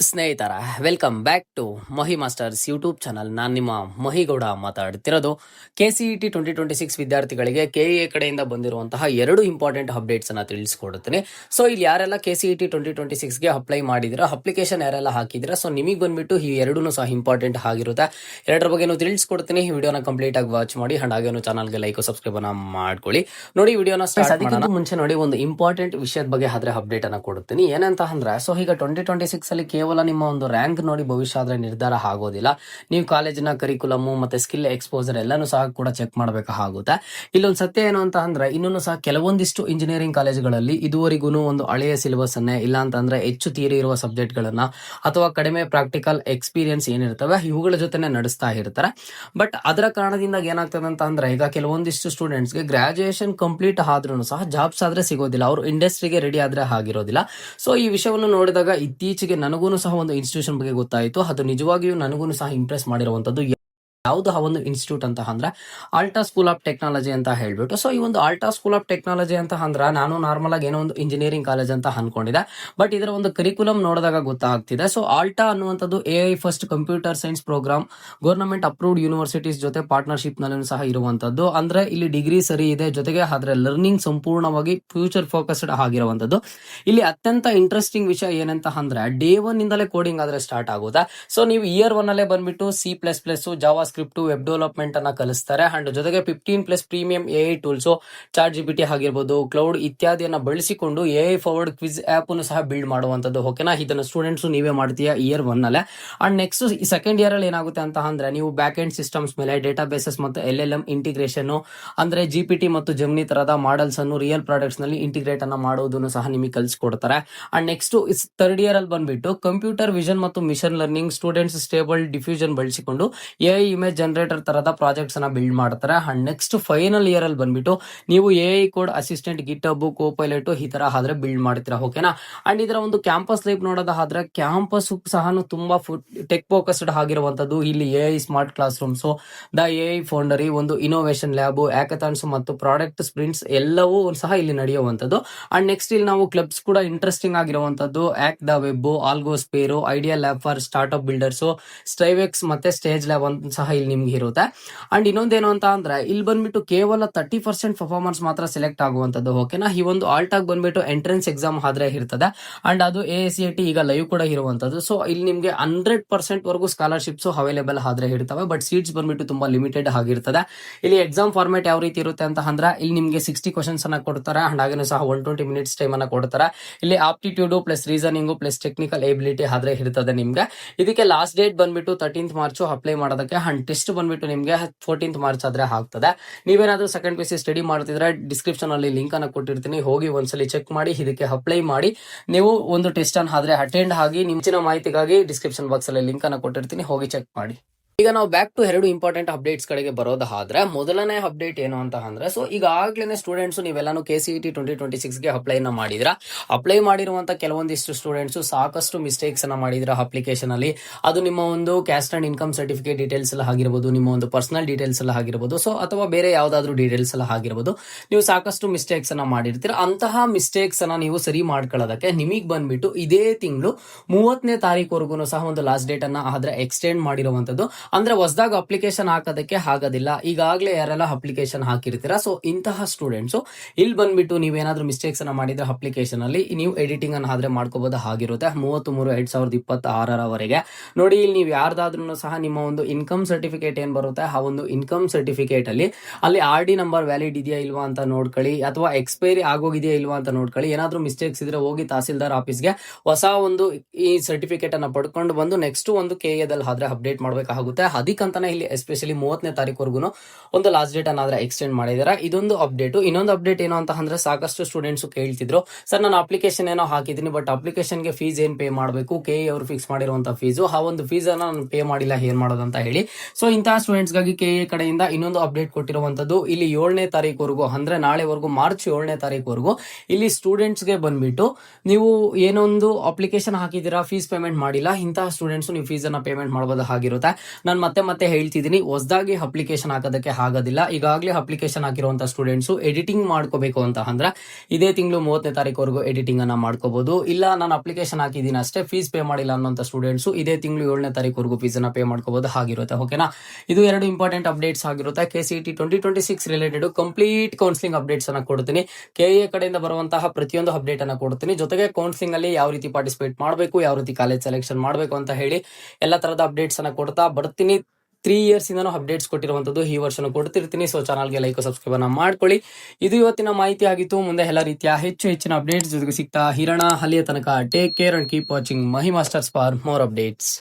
ಸ್ನೇಹಿತರ welcome back to Mohi masters YouTube channel. ನಾನು ನಿಮ್ಮ ಮೊಹಿಗೌಡ ಮಾತಾಡ್ತಿರೋದು. KCET 2026 ವಿದ್ಯಾರ್ಥಿಗಳಿಗೆ KEA ಕಡೆಯಿಂದ ಬಂದಿರುವಂತಹ 2 ಇಂಪಾರ್ಟೆಂಟ್ ಅಪ್ಡೇಟ್ಸ್ ಅನ್ನ ತಿಳಿಸ್ಕೊಡುತ್ತೇನೆ. ಸೊ ಇಲ್ಲಿ ಯಾರೆಲ್ಲ KCET 2026ಗೆ ಅಪ್ಲೈ ಮಾಡಿದಿರಾ, ಅಪ್ಲಿಕೇಶನ್ ಯಾರೆಲ್ಲ ಹಾಕಿದಿರಾ, ಸೊ ನಿಮಗೆ ಬಂದ್ಬಿಟ್ಟು ಈ ಎರಡೂ ಸಹ ಇಂಪಾರ್ಟೆಂಟ್ ಆಗಿರುತ್ತೆ. ಎರಡರ ಬಗ್ಗೆ ತಿಳಿಸ್ಕೊಡ್ತೀನಿ. ವಿಡಿಯೋನ ಕಂಪ್ಲೀಟ್ ಆಗಿ ವಾಚ್ ಮಾಡಿ ಅಂಡ್ ಹಾಗೇನು ಚಾನಲ್ಗೆ ಲೈಕ್ ಸಬ್ಸ್ಕ್ರೈಬ್ ಅನ್ನ ಮಾಡ್ಕೊಳ್ಳಿ. ನೋಡಿ ವಿಡಿಯೋನ ಸ್ಟಾರ್ಟ್ ಮಾಡೋಣ. ಮುಂಚೆ ನೋಡಿ ಒಂದು ಇಂಪಾರ್ಟೆಂಟ್ ವಿಷಯದ ಬಗ್ಗೆ ಆದ್ರೆ ಅಪ್ಡೇಟ್ ಅನ್ನ ಕೊಡುತ್ತೀನಿ. ಏನಂತ ಅಂದ್ರೆ, ಸೊ ಈಗ 2026 ಅಲ್ಲಿ ಕೇವಲ ನಿಮ್ಮ ಒಂದು ರ್ಯಾಂಕ್ ನೋಡಿ ಭವಿಷ್ಯ ಆದ್ರೆ ನಿರ್ಧಾರ ಆಗೋದಿಲ್ಲ. ನೀವು ಕಾಲೇಜಿನ ಕರಿಕುಲಮ್ ಮತ್ತೆ ಸ್ಕಿಲ್ ಎಕ್ಸ್ಪೋಸರ್ ಎಲ್ಲಾನು ಸಹ ಕೂಡ ಚೆಕ್ ಮಾಡಬೇಕಾಗುತ್ತೆ. ಇಲ್ಲೊಂದು ಸತ್ಯ ಏನು ಅಂತ ಅಂದ್ರೆ, ಇನ್ನೂ ಸಹ ಕೆಲವೊಂದಿಷ್ಟು ಇಂಜಿನಿಯರಿಂಗ್ ಕಾಲೇಜುಗಳಲ್ಲಿ ಇದುವರೆಗೂ ಒಂದು ಹಳೆಯ ಸಿಲೆಬಸ್ ಅನ್ನೇ ಇಲ್ಲ ಅಂತಂದ್ರೆ ಹೆಚ್ಚು ಥಿಯರಿ ಇರುವ ಸಬ್ಜೆಕ್ಟ್ ಗಳನ್ನ ಅಥವಾ ಕಡಿಮೆ ಪ್ರಾಕ್ಟಿಕಲ್ ಎಕ್ಸ್ಪೀರಿಯನ್ಸ್ ಏನಿರ್ತವೆ ಇವುಗಳ ಜೊತೆನೆ ನಡೆಸ್ತಾ ಇರ್ತಾರೆ. ಬಟ್ ಅದರ ಕಾರಣದಿಂದ ಏನಾಗ್ತದೆ ಅಂತ ಅಂದ್ರೆ, ಈಗ ಕೆಲವೊಂದಿಷ್ಟು ಸ್ಟೂಡೆಂಟ್ಸ್ಗೆ ಗ್ರಾಜುಯೇಷನ್ ಕಂಪ್ಲೀಟ್ ಆದ್ರೂ ಸಹ ಜಾಬ್ಸ್ ಆದ್ರೆ ಸಿಗೋದಿಲ್ಲ, ಅವರು ಇಂಡಸ್ಟ್ರಿಗೆ ರೆಡಿ ಆದ್ರೆ ಆಗಿರೋದಿಲ್ಲ. ಸೊ ಈ ವಿಷಯವನ್ನು ನೋಡಿದಾಗ ಇತ್ತೀಚೆಗೆ ನನಗೂ ಸಹ ಒಂದು ಇನ್ಸ್ಟಿಟ್ಯೂಷನ್ ಬಗ್ಗೆ ಗೊತ್ತಾಯಿತು. ಅದು ನಿಜವಾಗಿಯೂ ನನಗೂ ಸಹ ಇಂಪ್ರೆಸ್ ಮಾಡಿರುವಂತದ್ದು. ಯಾವುದು ಆ ಒಂದು ಇನ್ಸ್ಟಿಟ್ಯೂಟ್ ಅಂತ ಅಂದ್ರೆ ಆಲ್ಟಾ ಸ್ಕೂಲ್ ಆಫ್ ಟೆಕ್ನಾಲಜಿ ಅಂತ ಹೇಳ್ಬಿಟ್ಟು. ಸೊ ಈ ಒಂದು ಆಲ್ಟಾ ಸ್ಕೂಲ್ ಆಫ್ ಟೆಕ್ನಾಲಜಿ ಅಂತ ಅಂದ್ರೆ, ನಾನು ನಾರ್ಮಲ್ ಆಗಿ ಏನೋ ಒಂದು ಇಂಜಿನಿಯರಿಂಗ್ ಕಾಲೇಜ್ ಅಂತ ಅನ್ಕೊಂಡಿದ್ದೆ. ಬಟ್ ಇದರ ಒಂದು ಕರಿಕುಲಮ್ ನೋಡಿದಾಗ ಗೊತ್ತಾಗ್ತಿದೆ. ಸೊ ಆಲ್ಟಾ ಅನ್ನುವಂಥದ್ದು AI first computer science program government approved universities ಜೊತೆ ಪಾರ್ಟ್ನರ್ಶಿಪ್ ನಲ್ಲಿ ಸಹ ಇರುವಂತದ್ದು. ಅಂದ್ರೆ ಇಲ್ಲಿ ಡಿಗ್ರಿ ಸರಿ ಇದೆ, ಜೊತೆಗೆ ಆದ್ರೆ ಲರ್ನಿಂಗ್ ಸಂಪೂರ್ಣವಾಗಿ ಫ್ಯೂಚರ್ ಫೋಕಸ್ಡ್ ಆಗಿರುವಂತದ್ದು. ಇಲ್ಲಿ ಅತ್ಯಂತ ಇಂಟ್ರೆಸ್ಟಿಂಗ್ ವಿಷಯ ಏನಂತ ಅಂದ್ರೆ, ಡೇ 1 ಇಂದಲೇ ಕೋಡಿಂಗ್ ಆದ್ರೆ ಸ್ಟಾರ್ಟ್ ಆಗೋದಾ. ಸೊ ನೀವು ಇಯರ್ 1 ಅಲ್ಲೇ ಬಂದ್ಬಿಟ್ಟು C++, JavaScript, web development ಅನ್ನ ಕಲಿಸ್ತಾರೆ. ಅಂಡ್ ಜೊತೆಗೆ 15+ premium AI tools, chat GPT ಆಗಿರ್ಬೋದು, ಕ್ಲೌಡ್ ಇತ್ಯಾದಿಯನ್ನ ಬಳಸಿಕೊಂಡು AI ಫಾರ್ವರ್ಡ್ ಕ್ವಿಜ್ ಆಪ್ ಅನ್ನು ಸಹ ಬಿಲ್ಡ್ ಮಾಡುವಂತದ್ದು. ಓಕೆನಾ, ಇದನ್ನ ಸ್ಟೂಡೆಂಟ್ಸ್ ನೀವೇ ಮಾಡ್ತೀಯಾ ಇಯರ್ 1 ಅಲ್ಲೇ. ಅಂಡ್ ನೆಕ್ಸ್ಟ್ ಈ ಸೆಕೆಂಡ್ ಇಯರ್ ಅಲ್ಲಿ ಏನಾಗುತ್ತೆ ಅಂತ ಅಂದ್ರೆ, ನೀವು ಬ್ಯಾಕ್ ಎಂಡ್ ಸಿಸ್ಟಮ್ಸ್ ಮೇಲೆ ಡೇಟಾ ಬೇಸಸ್ ಮತ್ತು LLM ಇಂಟಿಗ್ರೇಷನ್ ಅಂದ್ರೆ GPT ಮತ್ತು ಜೆಮಿನಿ ತರದ ಮಾಡೆಲ್ಸ್ ಅನ್ನು ರಿಯಲ್ ಪ್ರಾಡಕ್ಟ್ಸ್ ನಲ್ಲಿ ಇಂಟಿಗ್ರೇಟ್ ಅನ್ನ ಮಾಡೋದನ್ನು ಸಹ ನಿಮಗೆ ಕಲಿಸ್ಕೊಡ್ತಾರೆ. ಅಂಡ್ ನೆಕ್ಸ್ಟ್ ಥರ್ಡ್ ಇಯರ್ ಅಲ್ಲಿ ಬಂದ್ಬಿಟ್ಟು ಕಂಪ್ಯೂಟರ್ ವಿಷನ್ ಮತ್ತು mission learning students stable diffusion ಬಳಸಿಕೊಂಡು AI ಇಮೇಜ್ ಜನರೇಟರ್ ತರದ ಪ್ರಾಜೆಕ್ಟ್ಸ್ ಅನ್ನ ಬಿಲ್ಡ್ ಮಾಡ್ತಾರೆ. ಅಂಡ್ ನೆಕ್ಸ್ಟ್ ಫೈನಲ್ ಇಯರ್ ಅಲ್ಲಿ ಬಂದ್ಬಿಟ್ಟು ನೀವು AI ಕೋಡ್ ಅಸಿಸ್ಟೆಂಟ್, ಗಿಟ್ಹಬ್, ಕೋಪೈಲಟ್ ಈ ತರ ಆದ್ರೆ ಬಿಲ್ಡ್ ಮಾಡ್ತೀರಾ. ಓಕೆನಾ. ಅಂಡ್ ಇದರ ಒಂದು ಕ್ಯಾಂಪಸ್ ಲೈಫ್ ನೋಡೋದಾದ್ರೆ, ಕ್ಯಾಂಪಸ್ ಸಹ ತುಂಬಾ ಟೆಕ್ ಫೋಕಸ್ಡ್ ಆಗಿರುವಂತದ್ದು. ಇಲ್ಲಿ AI smart class rooms, the AI ಫೌಂಡರಿ, ಒಂದು ಇನೋವೇಷನ್ ಲ್ಯಾಬ್, ಹ್ಯಾಕಥಾನ್ಸ್ ಮತ್ತು ಪ್ರಾಡಕ್ಟ್ ಸ್ಪ್ರಿಂಟ್ಸ್ ಎಲ್ಲವೂ ಸಹ ಇಲ್ಲಿ ನಡೆಯುವಂತದ್ದು. ಅಂಡ್ ನೆಕ್ಸ್ಟ್ ಇಲ್ಲಿ ನಾವು ಕ್ಲಬ್ಸ್ ಕೂಡ ಇಂಟ್ರೆಸ್ಟಿಂಗ್ ಆಗಿರುವಂತದ್ದು. Hack the web, algo spare, idea lab for startup builders, ಸ್ಟೈವೆಕ್ಸ್ ಮತ್ತೆ ಸ್ಟೇಜ್ ಲ್ಯಾಬ್ ಅಂತ ಸಹ ಇಲ್ಲಿ ನಿಮ್ಗೆ ಇರುತ್ತೆ. ಅಂಡ್ ಇನ್ನೊಂದೇನು ಅಂತ ಅಂದ್ರೆ, ಇಲ್ಲಿ ಬಂದ್ಬಿಟ್ಟು ಕೇವಲ 30% ಪರ್ಫಾರ್ಮೆನ್ಸ್ ಮಾತ್ರ ಸೆಲೆಕ್ಟ್ ಆಗುವಂತದ್ದು. ಓಕೆನಾ. ಈ ಒಂದು ಆಲ್ಟಾಗ್ ಬಂದ್ಬಿಟ್ಟು ಎಂಟ್ರೆನ್ಸ್ ಎಕ್ಸಾಮ್ ಆದ್ರೆ ಇರ್ತದೆ. ಅಂಡ್ ಅದು AICTE ಈಗ ಲೈವ್ ಕೂಡ ಇರುವಂತದ್ದು. ಸೊ ಇಲ್ಲಿ ನಿಮ್ಗೆ 100% ವರೆಗೂ ಸ್ಕಾಲರ್ಶಿಪ್ಸ್ ಅವೈಲೇಬಲ್ ಆದ್ರೆ ಇರ್ತವೆ. ಬಟ್ ಸೀಟ್ಸ್ ಬಂದ್ಬಿಟ್ಟು ತುಂಬಾ ಲಿಮಿಟೆಡ್ ಆಗಿರ್ತದೆ. ಇಲ್ಲಿ ಎಕ್ಸಾಮ್ ಫಾರ್ಮೆಟ್ ಯಾವ ರೀತಿ ಇರುತ್ತೆ ಅಂತ ಅಂದ್ರೆ, ಇಲ್ಲಿ ನಿಮ್ಗೆ 60 ಕ್ವಶನ್ಸ್ ಅನ್ನ ಕೊಡ್ತಾರೆ. ಅಂಡ್ ಹಾಗೇನು ಸಹ 120 ಮಿನಿಟ್ಸ್ ಟೈಮ್ ಅನ್ನ ಕೊಡ್ತಾರೆ. ಇಲ್ಲಿ aptitude plus reasoning plus technical ability ಆದ್ರೆ ಇರ್ತದೆ ನಿಮ್ಗೆ. ಇದಕ್ಕೆ ಲಾಸ್ಟ್ ಡೇಟ್ ಬಂದ್ಬಿಟ್ಟು 13th ಮಾರ್ಚ್ ಅಪ್ಲೈ ಮಾಡೋದಕ್ಕೆ. ಅಂಡ್ ಟೆಸ್ಟ್ ಬಂದ್ಬಿಟ್ಟು ನಿಮ್ಗೆ 14th ಮಾರ್ಚ್ ಆದ್ರೆ ಆಗ್ತದೆ. ನೀವೇನಾದ್ರೂ ಸೆಕೆಂಡ್ PC ಸ್ಟಡಿ ಮಾಡ್ತಿದ್ರೆ ಡಿಸ್ಕ್ರಿಪ್ಷನ್ ಅಲ್ಲಿ ಲಿಂಕ್ ಅನ್ನ ಕೊಟ್ಟಿರ್ತೀನಿ, ಹೋಗಿ ಒಂದ್ಸಲಿ ಚೆಕ್ ಮಾಡಿ ಇದಕ್ಕೆ ಅಪ್ಲೈ ಮಾಡಿ ನೀವು ಒಂದು ಟೆಸ್ಟ್ ಅನ್ನ ಆದ್ರೆ ಅಟೆಂಡ್ ಆಗಿ. ನಿಮ್ಚಿನ ಮಾಹಿತಿಗಾಗಿ ಡಿಸ್ಕ್ರಿಪ್ಷನ್ ಬಾಕ್ಸ್ ಅಲ್ಲಿ ಲಿಂಕ್ ಅನ್ನ ಕೊಟ್ಟಿರ್ತೀನಿ, ಹೋಗಿ ಚೆಕ್ ಮಾಡಿ. ಈಗ ನಾವು ಬ್ಯಾಕ್ ಟು 2 ಇಂಪಾರ್ಟೆಂಟ್ ಅಪ್ಡೇಟ್ಸ್ ಗಳಿಗೆ ಬರೋದಾದ್ರೆ, ಮೊದಲನೇ ಅಪ್ಡೇಟ್ ಏನು ಅಂತ ಅಂದ್ರೆ, ಸೊ ಈಗಾಗಲೇ ಸ್ಟೂಡೆಂಟ್ಸ್ ನೀವೆಲ್ಲಾನು KCET 2026ಗೆ ಅಪ್ಲೈ ಮಾಡಿದ್ರ. ಅಪ್ಲೈ ಮಾಡಿರುವಂತ ಕೆಲವೊಂದಿಷ್ಟು ಸ್ಟೂಡೆಂಟ್ಸ್ ಸಾಕಷ್ಟು ಮಿಸ್ಟೇಕ್ಸ್ ಅನ್ನ ಮಾಡಿದ್ರ ಅಪ್ಲಿಕೇಶನ್ ಅಲ್ಲಿ. ಅದು ನಿಮ್ಮ ಒಂದು caste and income certificate details ಎಲ್ಲ ಆಗಿರ್ಬೋದು, ನಿಮ್ಮ ಒಂದು ಪರ್ಸನಲ್ ಡೀಟೇಲ್ಸ್ ಎಲ್ಲ ಆಗಿರ್ಬೋದು, ಸೊ ಅಥವಾ ಬೇರೆ ಯಾವ್ದಾದ್ರು ಡೀಟೇಲ್ಸ್ ಎಲ್ಲ ಆಗಿರ್ಬೋದು, ನೀವು ಸಾಕಷ್ಟು ಮಿಸ್ಟೇಕ್ಸ್ ಅನ್ನ ಮಾಡಿರ್ತೀರ. ಅಂತಹ ಮಿಸ್ಟೇಕ್ಸ್ ಅನ್ನ ನೀವು ಸರಿ ಮಾಡ್ಕೊಳ್ಳೋದಕ್ಕೆ ನಿಮಗೆ ಬಂದ್ಬಿಟ್ಟು ಇದೇ ತಿಂಗಳು 30ನೇ ತಾರೀಕುವರೆಗೂ ಸಹ ಒಂದು ಲಾಸ್ಟ್ ಡೇಟ್ ಅನ್ನ ಆದ್ರೆ ಎಕ್ಸ್ಟೆಂಡ್ ಮಾಡಿರುವಂತದ್ದು. ಅಂದ್ರೆ ಹೊಸದಾಗ ಅಪ್ಲಿಕೇಶನ್ ಹಾಕೋದಕ್ಕೆ ಆಗೋದಿಲ್ಲ. ಈಗಾಗಲೇ ಯಾರೆಲ್ಲ ಅಪ್ಲಿಕೇಶನ್ ಹಾಕಿರ್ತೀರಾ, ಸೊ ಇಂತಹ ಸ್ಟೂಡೆಂಟ್ಸ್ ಇಲ್ಲಿ ಬಂದ್ಬಿಟ್ಟು ನೀವೇನಾದ್ರೂ ಮಿಸ್ಟೇಕ್ಸ್ ಅನ್ನ ಮಾಡಿದ್ರೆ ಅಪ್ಲಿಕೇಶನ್ ಅಲ್ಲಿ ನೀವು ಎಡಿಟಿಂಗ್ ಅನ್ನ ಆದ್ರೆ ಮಾಡ್ಕೋಬಹುದು ಆಗಿರುತ್ತೆ. 33/2026 ನೋಡಿ. ಇಲ್ಲಿ ನೀವು ಯಾರ್ದಾದ್ರೂ ಸಹ ನಿಮ್ಮ ಒಂದು ಇನ್ಕಮ್ ಸರ್ಟಿಫಿಕೇಟ್ ಏನ್ ಬರುತ್ತೆ, ಆ ಒಂದು ಇನ್ಕಮ್ ಸರ್ಟಿಫಿಕೇಟ್ ಅಲ್ಲಿ RD ನಂಬರ್ ವ್ಯಾಲಿಡ್ ಇದೆಯಾ ಇಲ್ವಾ ಅಂತ ನೋಡ್ಕೊಳ್ಳಿ, ಅಥವಾ ಎಕ್ಸ್ಪೈರಿ ಆಗೋಗಿದೆಯಾ ಇಲ್ವಾ ಅಂತ ನೋಡ್ಕೊಳ್ಳಿ. ಏನಾದ್ರೂ ಮಿಸ್ಟೇಕ್ಸ್ ಇದ್ರೆ ಹೋಗಿ ತಹಸೀಲ್ದಾರ್ ಆಫೀಸ್ಗೆ ಹೊಸ ಒಂದು ಈ ಸರ್ಟಿಫಿಕೇಟ್ ಅನ್ನ ಪಡ್ಕೊಂಡು ಬಂದು ನೆಕ್ಸ್ಟ್ ಒಂದು KAದಲ್ಲಿ ಆದ್ರೆ ಅಪ್ಡೇಟ್ ಮಾಡ್ಬೇಕಾಗುತ್ತೆ. ಅದಕ್ಕಂತಾನೆ ಇಲ್ಲಿ ಎಸ್ಪೆಷಲಿ 30ನೇ ತಾರೀಕುವರೆಗೂ ಒಂದು ಲಾಸ್ಟ್ ಡೇಟ್ ಅನ್ನ ಎಕ್ಸ್ಟೆಂಡ್ ಮಾಡಿದಾರೆ. ಇದೊಂದು ಅಪ್ಡೇಟ್. ಇನ್ನೊಂದು ಅಪ್ಡೇಟ್ ಏನು ಅಂತ ಅಂದ್ರೆ, ಸಾಕಷ್ಟು ಸ್ಟೂಡೆಂಟ್ಸ್ ಕೇಳ್ತಿದ್ರು, ಸರ್ ನಾನು ಅಪ್ಲಿಕೇಶನ್ ಏನೋ ಹಾಕಿದ್ದೀನಿ, ಬಟ್ ಅಪ್ಲಿಕೇಶನ್ಗೆ ಫೀಸ್ ಏನ್ ಪೇ ಮಾಡಬೇಕು, KE ಅವರು ಫಿಕ್ಸ್ ಮಾಡಿರುವಂತಹ ಫೀಸು, ಆ ಒಂದು ಫೀಸ್ ಅನ್ನ ನಾನು ಪೇ ಮಾಡಿಲ್ಲ, ಏನ್ ಮಾಡೋದು ಅಂತ ಹೇಳಿ. ಸೊ ಇಂತಹ ಸ್ಟೂಡೆಂಟ್ಸ್ ಗಾಗಿ KE ಕಡೆಯಿಂದ ಇನ್ನೊಂದು ಅಪ್ಡೇಟ್ ಕೊಟ್ಟಿರುವಂತದ್ದು. ಇಲ್ಲಿ 7ನೇ ತಾರೀಕುವರೆಗೂ ಅಂದ್ರೆ ನಾಳೆವರೆಗೂ, ಮಾರ್ಚ್ 7ನೇ ತಾರೀಕುವರೆಗೂ ಇಲ್ಲಿ ಸ್ಟೂಡೆಂಟ್ಸ್ಗೆ ಬಂದ್ಬಿಟ್ಟು ನೀವು ಏನೊಂದು ಅಪ್ಲಿಕೇಶನ್ ಹಾಕಿದ್ದೀರಾ, ಫೀಸ್ ಪೇಮೆಂಟ್ ಮಾಡಿಲ್ಲ, ಇಂತಹ ಸ್ಟೂಡೆಂಟ್ಸ್ ನೀವು ಫೀಸ್ ಅನ್ನ ಪೇಮೆಂಟ್ ಮಾಡಬಹುದು ಆಗಿರುತ್ತೆ. ನಾನು ಮತ್ತೆ ಹೇಳ್ತಿದ್ದೀನಿ, ಹೊಸದಾಗಿ ಅಪ್ಲಿಕೇಶನ್ ಹಾಕೋದಕ್ಕೆ ಆಗೋದಿಲ್ಲ. ಈಗಾಗಲೇ ಅಪ್ಲಿಕೇಶನ್ ಹಾಕಿರುವಂತಹ ಸ್ಟೂಡೆಂಟ್ಸು ಎಡಿಟಿಂಗ್ ಮಾಡ್ಕೋಬೇಕು ಅಂತ ಅಂದ್ರೆ ಇದೇ ತಿಂಗಳು 30ನೇ ತಾರೀಕುವರೆಗೂ ಎಡಿಟಿಂಗ್ ಅನ್ನ ಮಾಡ್ಕೋಬಹುದು. ಇಲ್ಲ ನಾನು ಅಪ್ಲಿಕೇಶನ್ ಹಾಕಿದ್ದೀನಿ ಅಷ್ಟೇ, ಫೀಸ್ ಪೇ ಮಾಡಿಲ್ಲ ಅನ್ನೋಂಥ ಸ್ಟೂಡೆಂಟ್ಸು ಇದೇ ತಿಂಗಳು 7ನೇ ತಾರೀಕುವರೆಗೂ ಫೀಸ್ ಅನ್ನ ಪೇ ಮಾಡ್ಕೋಬಹುದು ಆಗಿರುತ್ತೆ. ಓಕೆನಾ, ಇದು 2 ಇಂಪಾರ್ಟೆಂಟ್ ಅಪ್ಡೇಟ್ಸ್ ಆಗಿರುತ್ತೆ. KCET 2026 related complete counselling updates ಅನ್ನ ಕೊಡ್ತೀನಿ. KA ಕಡೆಯಿಂದ ಬರುವಂತಹ ಪ್ರತಿಯೊಂದು ಅಪ್ಡೇಟ್ ಅನ್ನ ಕೊಡ್ತೀನಿ. ಜೊತೆಗೆ ಕೌನ್ಸಿಲಿಂಗ್ ಅಲ್ಲಿ ಯಾವ ರೀತಿ ಪಾರ್ಟಿಸಿಪೇಟ್ ಮಾಡಬೇಕು, ಯಾವ ರೀತಿ ಕಾಲೇಜ್ ಸೆಲೆಕ್ಷನ್ ಮಾಡಬೇಕು ಅಂತ ಹೇಳಿ ಎಲ್ಲ ತರದ ಅಪ್ಡೇಟ್ಸ್ ಅನ್ನ ಕೊಡ್ತಾ ಬರ್ತೀನಿ. 3 ಇಯರ್ಸ್ ಇಂದನೂ ಅಪ್ಡೇಟ್ಸ್ ಕೊಟ್ಟಿರುವಂತದ್ದು, ಈ ವರ್ಷನೂ ಕೊಡ್ತಿರ್ತೀನಿ. ಸೊ ಚಾನಲ್ಗೆ ಲೈಕ್ ಸಬ್ಸ್ಕ್ರೈಬ್ ಅನ್ನ ಮಾಡ್ಕೊಳ್ಳಿ. ಇದು ಇವತ್ತಿನ ಮಾಹಿತಿ ಆಗಿತ್ತು. ಮುಂದೆ ಎಲ್ಲ ರೀತಿಯ ಹೆಚ್ಚಿನ ಅಪ್ಡೇಟ್ಸ್ ಜೊತೆಗೆ ಸಿಗ್ತಾ ಹಿರಣ. ಅಲ್ಲಿಯ ತನಕ take care and keep watching Mahi masters for more updates.